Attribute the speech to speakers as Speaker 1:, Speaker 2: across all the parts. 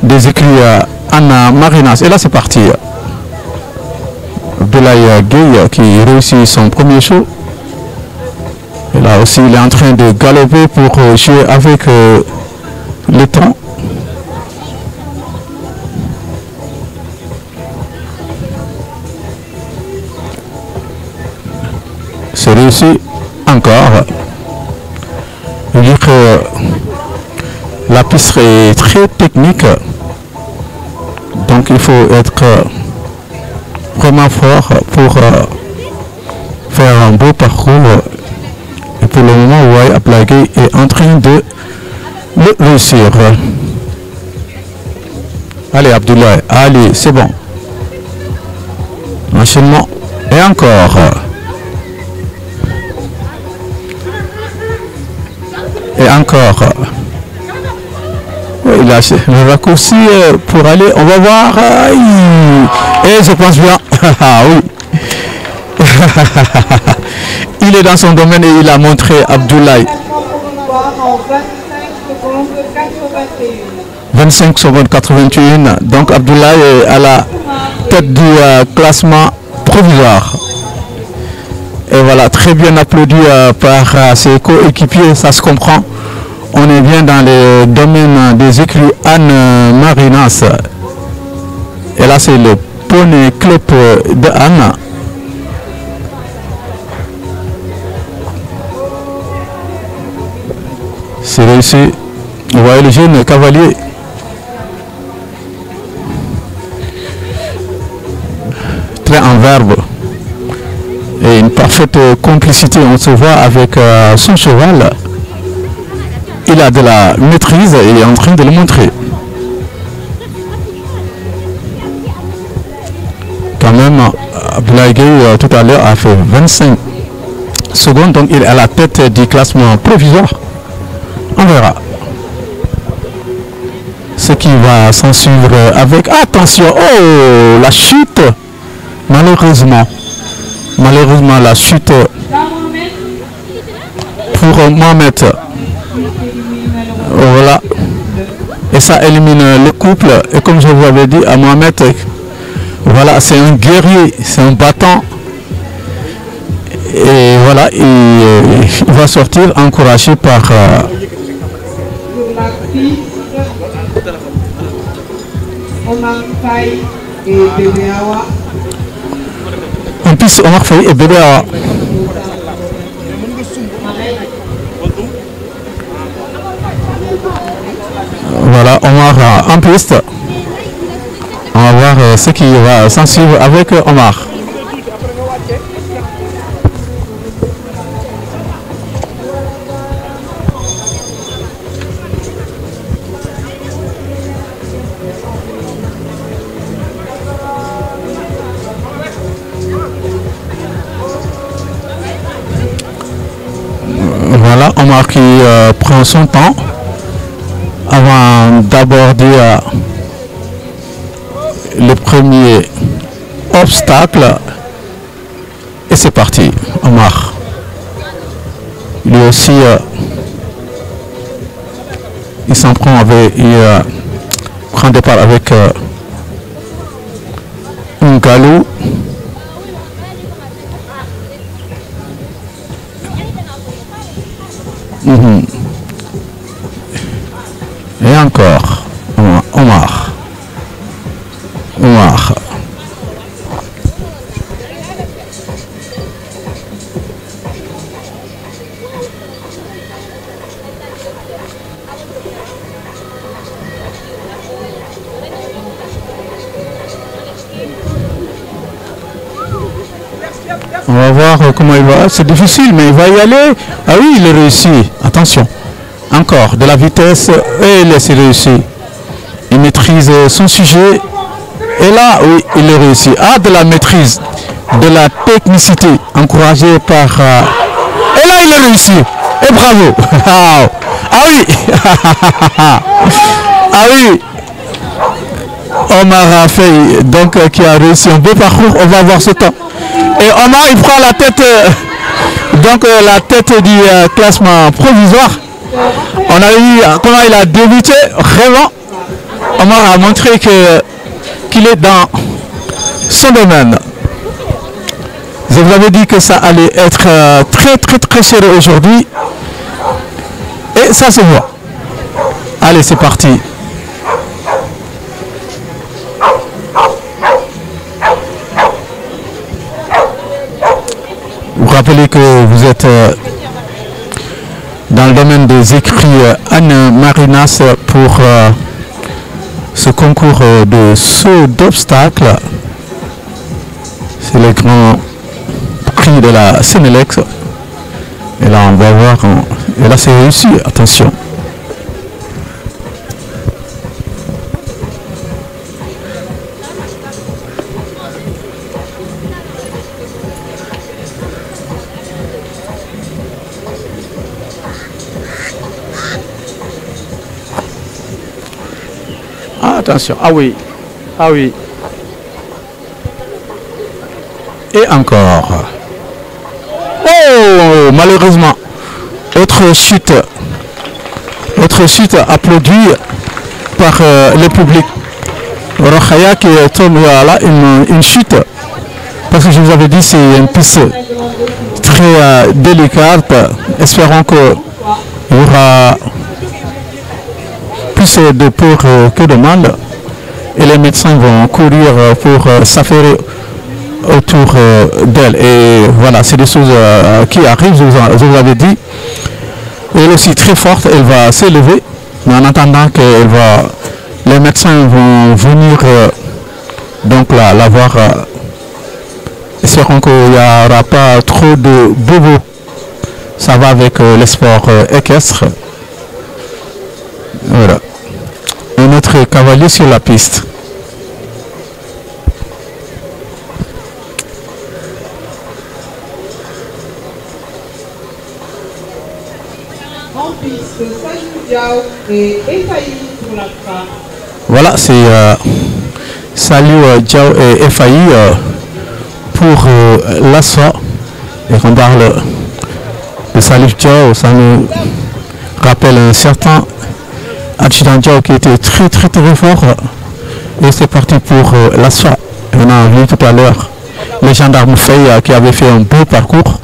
Speaker 1: des écrits Anna Marinas. Et là, c'est parti. Abdoulaye Gueye qui réussit son premier show. Et là aussi, il est en train de galoper pour jouer avec le temps. C'est réussi encore. Je veux dire que la piste est très technique. Donc il faut être vraiment fort pour faire un beau parcours. Et pour le moment, ouais, Abdoulaye Gueye est en train de le réussir. Allez Abdoulaye, allez, c'est bon. Enchaînement et encore. Et encore. Il a le raccourci pour aller, on va voir. Et je pense bien. Oui. Il est dans son domaine et il a montré Abdoulaye. 25 secondes 81. Donc Abdoulaye est à la tête du classement provisoire. Et voilà, très bien applaudi par ses coéquipiers, ça se comprend. On est bien dans le domaine des écrits Anne Marinas. Et là, c'est le poney club de Anne. C'est réussi. Vous voyez le jeune cavalier. Très en verbe. Et une parfaite complicité, on se voit avec son cheval. Il a de la maîtrise et il est en train de le montrer. Quand même, Abdoulaye Gueye tout à l'heure a fait 25 secondes, donc il est à la tête du classement provisoire. On verra ce qui va s'en suivre avec attention. Oh, la chute, malheureusement la chute pour Mohamed. Voilà, et ça élimine le couple. Et comme je vous avais dit à Mohamed, voilà, c'est un guerrier, c'est un battant. Et voilà, il va sortir encouragé par en plus Omar Faye et Bébé Awa. Voilà, Omar en piste. On va voir ce qui va s'en suivre avec Omar. Voilà, Omar qui prend son temps avant d'aborder le premier obstacle. Et c'est parti. Omar, lui aussi, il s'en prend avec, il prend départ avec un galop. Et encore Omar. On va voir comment il va. C'est difficile, mais il va y aller. Ah oui, il réussit. Attention. Encore de la vitesse. Et il est réussi. Il maîtrise son sujet. Et là, oui, il est réussi. Ah, de la maîtrise. De la technicité. Encouragé par... Et là, il est réussi. Et bravo. Ah oui. Ah oui. Omar Faye, donc qui a réussi un beau parcours. On va voir ce temps. Et Omar, il prend la tête, la tête du classement provisoire. On a vu comment il a débuté, vraiment. Omar a montré qu'il est dans son domaine. Je vous avais dit que ça allait être très serré aujourd'hui. Et ça se voit. Allez, c'est parti. Vous rappelez que vous êtes dans le domaine des écrits Anne Marinas pour ce concours de saut d'obstacles. C'est le grand prix de la Sénélec. Et là, on va voir. Et là, c'est réussi. Attention. Ah, attention. Ah oui. Ah oui. Et encore. Oh, malheureusement. Autre chute applaudie par le public. Rokhaya qui tombe là, une chute. Parce que je vous avais dit, c'est une piste très délicate. Espérons qu'il y aura plus de peur que de mal. Et les médecins vont courir pour s'affairer autour d'elle. Et voilà, c'est des choses qui arrivent, je vous avais dit. Elle est aussi très forte, elle va s'élever. Mais en attendant que les médecins vont venir donc la voir. Espérons qu'il n'y aura pas trop de bobos. Ça va avec les sports équestres. Voilà. Un autre cavalier sur la piste.
Speaker 2: En piste, Salou Diao et Efaï pour la femme.
Speaker 1: Voilà, c'est Salou Diao et Efaï pour l'assaut. Et on parle de Salou Diao, ça nous rappelle un certain adjudant Diao qui était très fort. Et c'est parti pour l'assaut. On a vu tout à l'heure les gendarmes Faye qui avaient fait un beau parcours.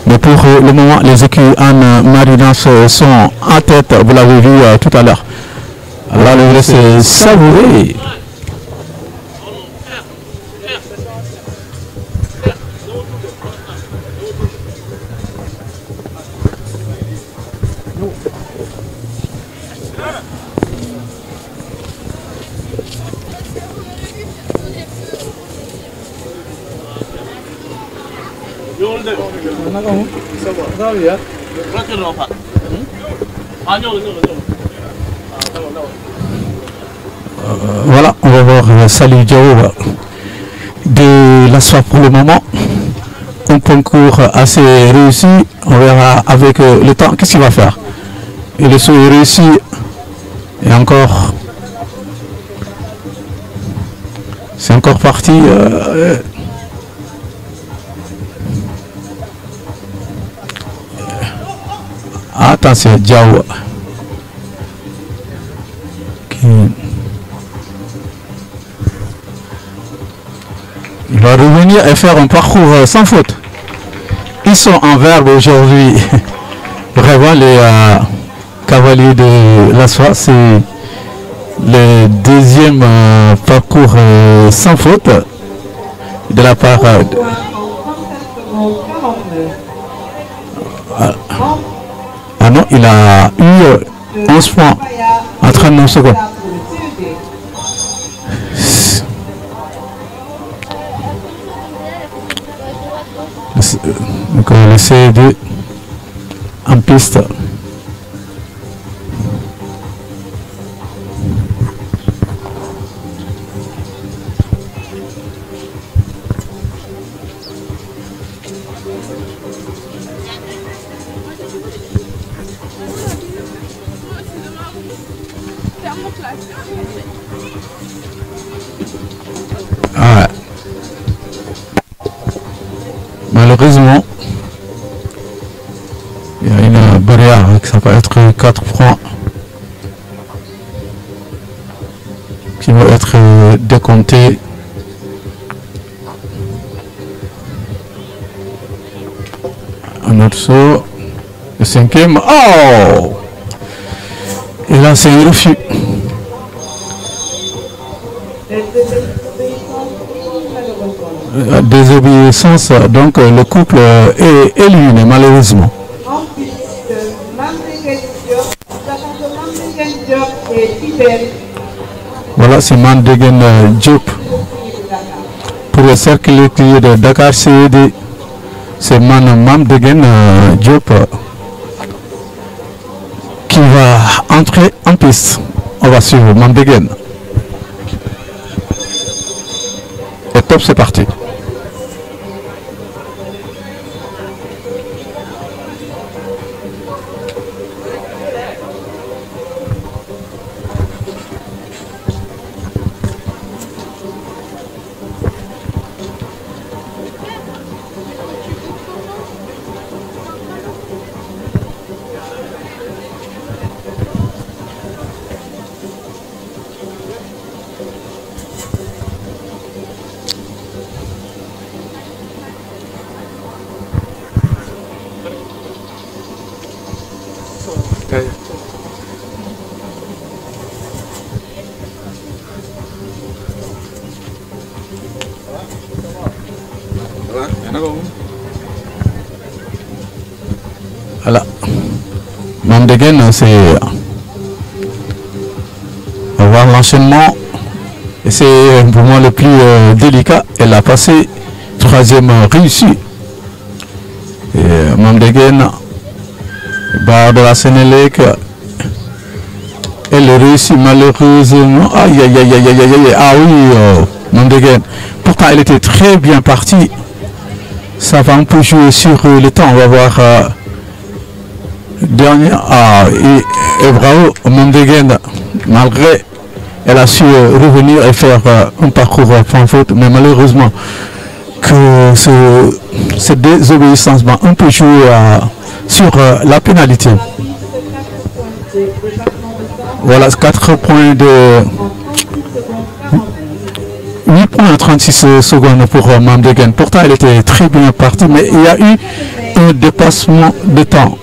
Speaker 1: Mais pour le moment, les équipes Anne Marinas sont en tête, vous l'avez vu tout à l'heure. Alors, le laisser savourer. Voilà, on va voir Salou Diao de l'assaut pour le moment. Un concours assez réussi. On verra avec le temps qu'est-ce qu'il va faire. Et le saut est réussi. Et encore. C'est encore parti. Attention, Diao. Il va revenir et faire un parcours sans faute. Ils sont en verbe aujourd'hui. Vraiment, les cavaliers de la soie, c'est le deuxième parcours sans faute de la part ah non, il a eu 11 points en 39 secondes. Donc on va laisser en piste. Ah. Malheureusement, il y a une barrière, ça peut être 4 points. qui va être décompté. Un autre saut. Le cinquième. Oh! Et là, c'est un refus. Désobéissance, donc le couple est éliminé malheureusement.
Speaker 2: En piste, Mamdegen Diop, sachant que Mamdegen Diop est fidèle.
Speaker 1: Voilà, c'est Mamdegen Diop. Pour le cercle électrique de Dakar CED, c'est Mamdegen Diop qui va entrer en piste. On va suivre Mamdegen. Et top, c'est parti. Voilà. Mamdegen, c'est voir l'enchaînement. Et c'est pour moi le plus délicat. Elle a passé troisième réussi. Et Mamdegen, barre de la Sénélec. Elle réussit malheureusement. Aïe aïe aïe aïe aïe aïe. Ah oui, Mamdegen. Pourtant, elle était très bien partie. Ça va un peu jouer sur le temps. On va voir. Dernier. Ah, et bravo, Mamdegen. Malgré, elle a su revenir et faire un parcours sans faute. Mais malheureusement, que cette désobéissance va un peu jouer sur la pénalité. Voilà, 4 points de 8 points en 36 secondes pour Mamdegen. Pourtant, elle était très bien partie, mais il y a eu un dépassement de temps.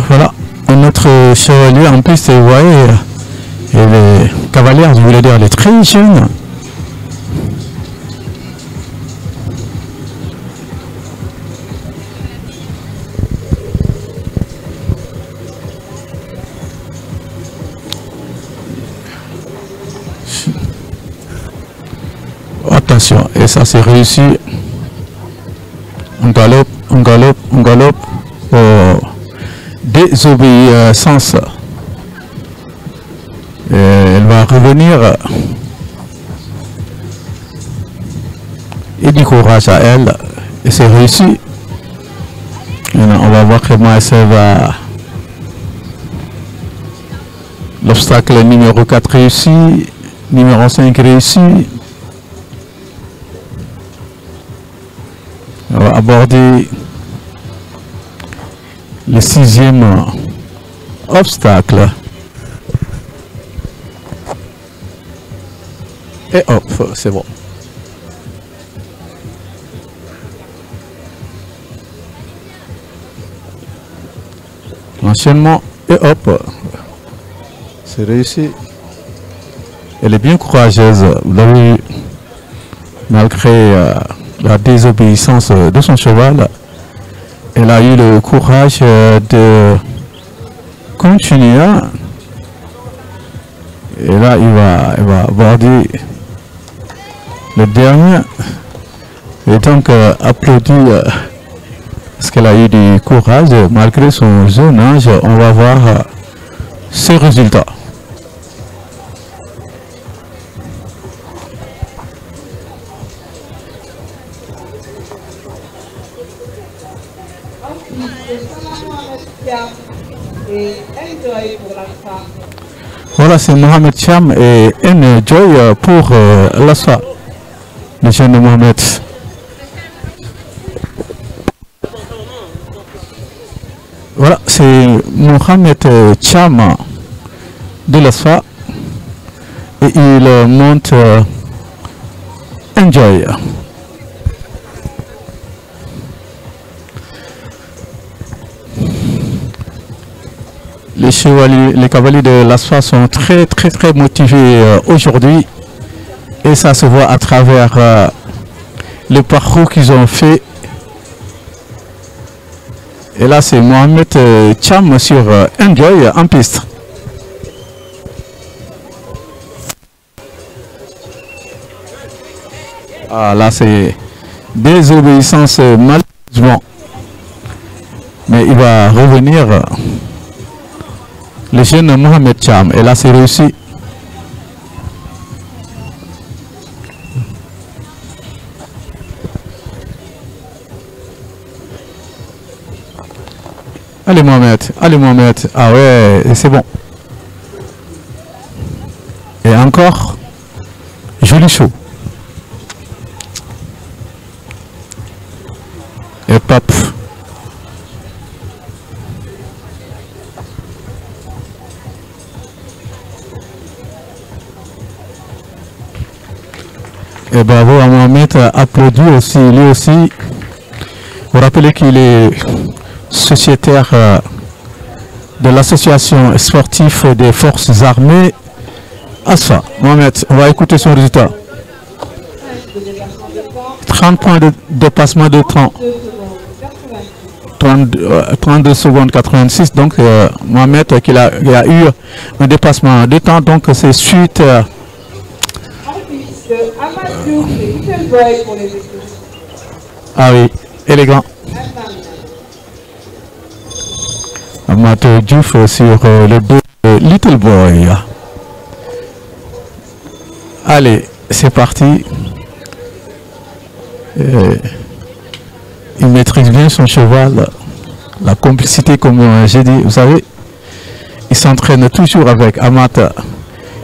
Speaker 1: Voilà, notre chevalier en plus, vous voyez, et les cavalières, je voulais dire, elle est très jeune. Attention, et ça c'est réussi. On galope, on galope, on galope. Oh. Désobéissance. Et elle va revenir. Et du courage à elle. Et c'est réussi. On va voir comment elle va. L'obstacle numéro 4 réussi. Numéro 5 réussi. On va aborder le 6e obstacle. Et hop, c'est bon. L'enchaînement et hop. C'est réussi. Elle est bien courageuse. Vous l'avez vu, malgré la désobéissance de son cheval. Elle a eu le courage de continuer. Et là, elle va aborder le dernier. Et donc, applaudit parce qu'elle a eu du courage malgré son jeune âge. On va voir ses résultats.
Speaker 2: piste Salah Mohamed Thiam et Enjoy pour l'Alpha.
Speaker 1: Voilà, c'est Mohamed Thiam et Enjoy pour l'Alpha. Le jeune de Mohamed. Voilà, c'est Mohamed Thiam de l'Alpha et il monte Enjoy. Les cavaliers de l'Alpha sont très motivés aujourd'hui et ça se voit à travers le parcours qu'ils ont fait. Et là c'est Mohamed Thiam sur Enjoy en piste. Ah là c'est désobéissance malheureusement. Mais il va revenir le jeune Mohamed Thiam. Et là c'est réussi. Allez Mohamed, ah ouais, c'est bon. Et encore, joli show. Et pop. Et bravo à Mohamed, applaudi aussi, lui aussi. Vous rappelez qu'il est sociétaire de l'association sportive des forces armées ASFA. Mohamed, on va écouter son résultat. 30 points de dépassement de temps. 32 secondes 86. Donc Mohamed qui a eu un dépassement de temps. Donc c'est suite ah oui, élégant. Amateur Diouf sur le dos de Little Boy. Allez, c'est parti. Il maîtrise bien son cheval. La complicité, comme j'ai dit, vous savez, il s'entraîne toujours avec Amat.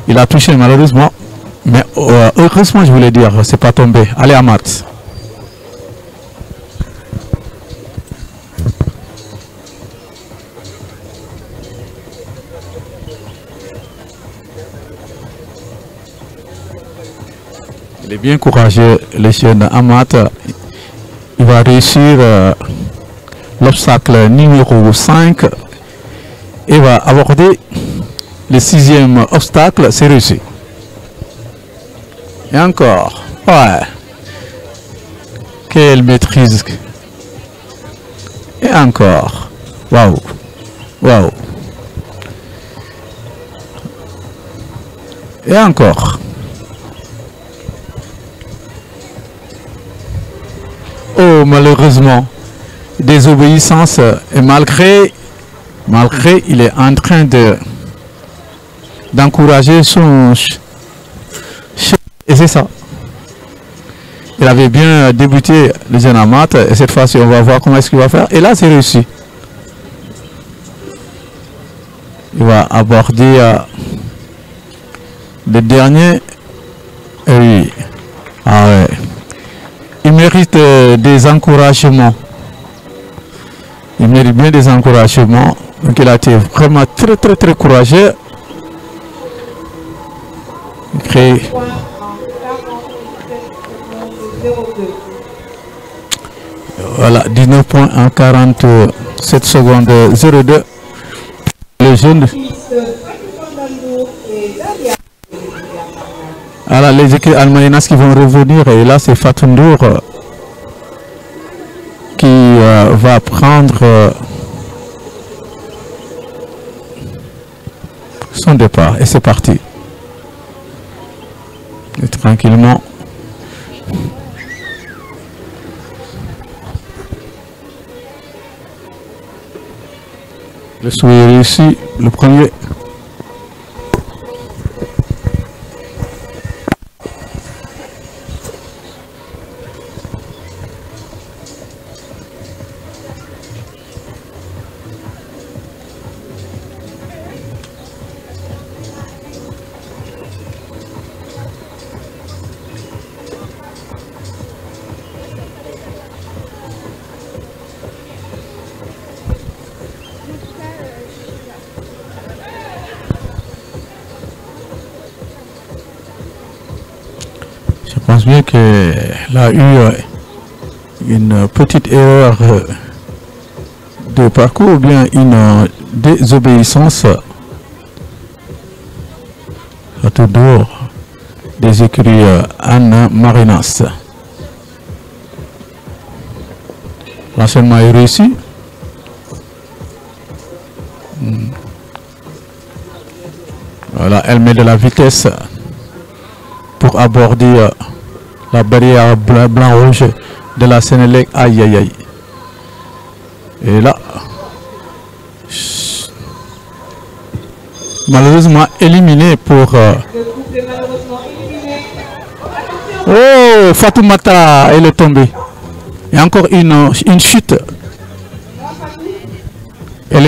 Speaker 1: Il a touché malheureusement, mais heureusement, je voulais dire, c'est pas tombé. Allez, Amat. Il est bien courageux, le jeune Amat. Il va réussir l'obstacle numéro 5 et va aborder le 6e obstacle. C'est réussi. Et encore. Ouais. Quelle maîtrise. Et encore. Waouh. Waouh. Et encore. Oh, malheureusement, désobéissance, et malgré il est en train d'encourager son et c'est ça. Il avait bien débuté le jeune Amat et cette fois-ci on va voir comment est-ce qu'il va faire. Et là c'est réussi. Il va aborder le dernier. Et oui. Ah ouais. Il mérite des encouragements. Il mérite bien des encouragements. Donc il a été vraiment très courageux. Voilà, 19 points en 47 secondes 02. Le jeune. Alors les équipes almaninas qui vont revenir et là c'est Fatou Ndour qui va prendre son départ et c'est parti. Et tranquillement. Le souhait est réussi, le premier. Je pense bien qu'elle a eu une petite erreur de parcours ou bien une désobéissance autour des écuries Anna Marinas. L'enchaînement est réussi. Voilà, elle met de la vitesse pour aborder la barrière blanc-rouge de la Sénélec. Aïe aïe aïe. Et là, malheureusement éliminé pour oh, Fatoumata, elle est tombée. Et encore une chute